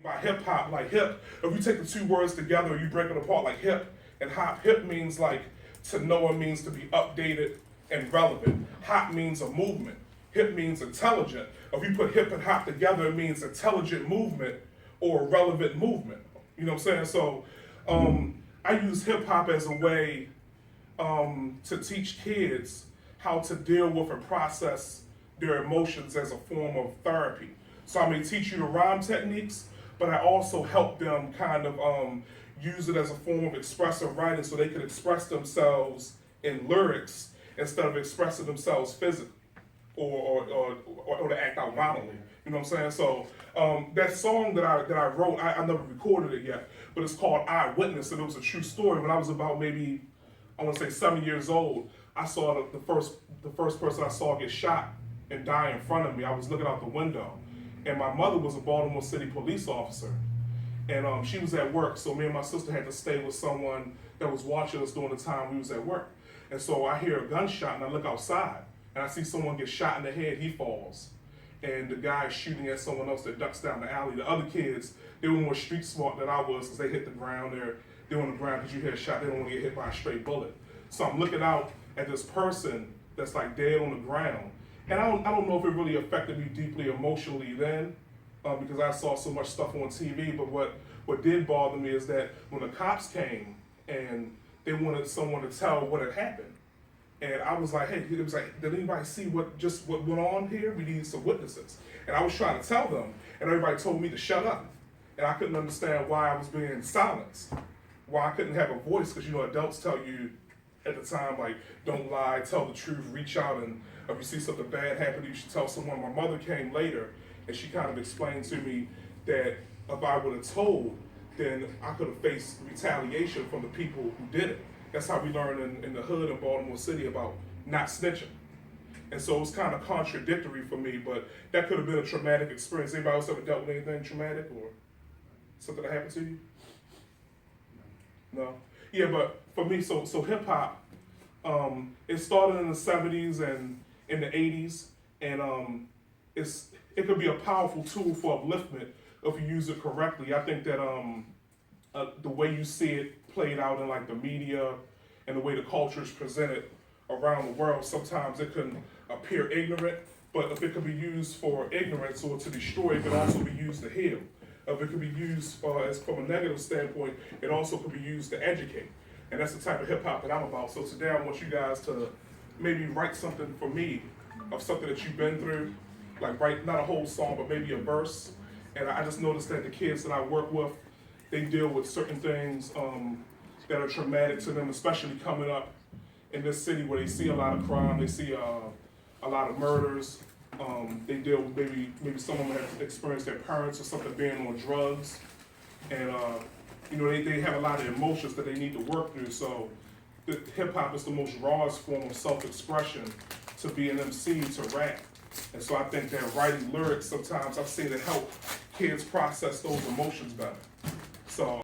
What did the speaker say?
By hip hop, like hip, if you take the two words together, you break it apart like hip and hop. Hip means like to know, it means to be updated and relevant. Hop means a movement. Hip means intelligent. If you put hip and hop together, it means intelligent movement or relevant movement. You know what I'm saying? So I use hip hop as a way to teach kids how to deal with and process their emotions as a form of therapy. So I may teach you the rhyme techniques, but I also help them kind of use it as a form of expressive writing so they can express themselves in lyrics instead of expressing themselves physically or to act out violently. You know what I'm saying? So that song that I wrote, I never recorded it yet, but it's called Eyewitness, and it was a true story. When I was about maybe, I want to say 7 years old, I saw the first person I saw get shot and die in front of me. I was looking out the window, and my mother was a Baltimore City police officer, and she was at work, so me and my sister had to stay with someone that was watching us during the time we was at work. And so I hear a gunshot, and I look outside, and I see someone get shot in the head. He falls, and the guy is shooting at someone else that ducks down the alley. The other kids, they were more street smart than I was, because they hit the ground. They're on the ground because you hear a shot. They don't want to get hit by a straight bullet. So I'm looking out at this person that's like dead on the ground. And I don't know if it really affected me deeply emotionally then, because I saw so much stuff on TV, but what did bother me is that when the cops came and they wanted someone to tell what had happened, and I was like, hey, it was like, did anybody see what went on here? We need some witnesses. And I was trying to tell them, and everybody told me to shut up. And I couldn't understand why I was being silenced, why I couldn't have a voice, because adults tell you at the time, like, don't lie, tell the truth, reach out, and if you see something bad happen, you should tell someone. My mother came later, and she kind of explained to me that if I would have told, then I could have faced retaliation from the people who did it. That's how we learn in the hood in Baltimore City about not snitching. And so it was kind of contradictory for me, but that could have been a traumatic experience. Anybody else ever dealt with anything traumatic or something that happened to you? No? Yeah, but for me, so hip hop, it started in the 70s and in the 80s, and it could be a powerful tool for upliftment if you use it correctly. I think that the way you see it played out in like the media and the way the culture is presented around the world, sometimes it can appear ignorant, but if it can be used for ignorance or to destroy, it can also be used to heal. If it can be used as from a negative standpoint, it also could be used to educate. And that's the type of hip hop that I'm about. So today I want you guys to maybe write something for me of something that you've been through, like write not a whole song, but maybe a verse. And I just noticed that the kids that I work with, they deal with certain things that are traumatic to them, especially coming up in this city where they see a lot of crime, they see a lot of murders. They deal with maybe some of them have experienced their parents or something being on drugs, and they have a lot of emotions that they need to work through. So hip hop is the most rawest form of self-expression to be an MC, to rap. And so I think that writing lyrics sometimes I've seen it help kids process those emotions better. So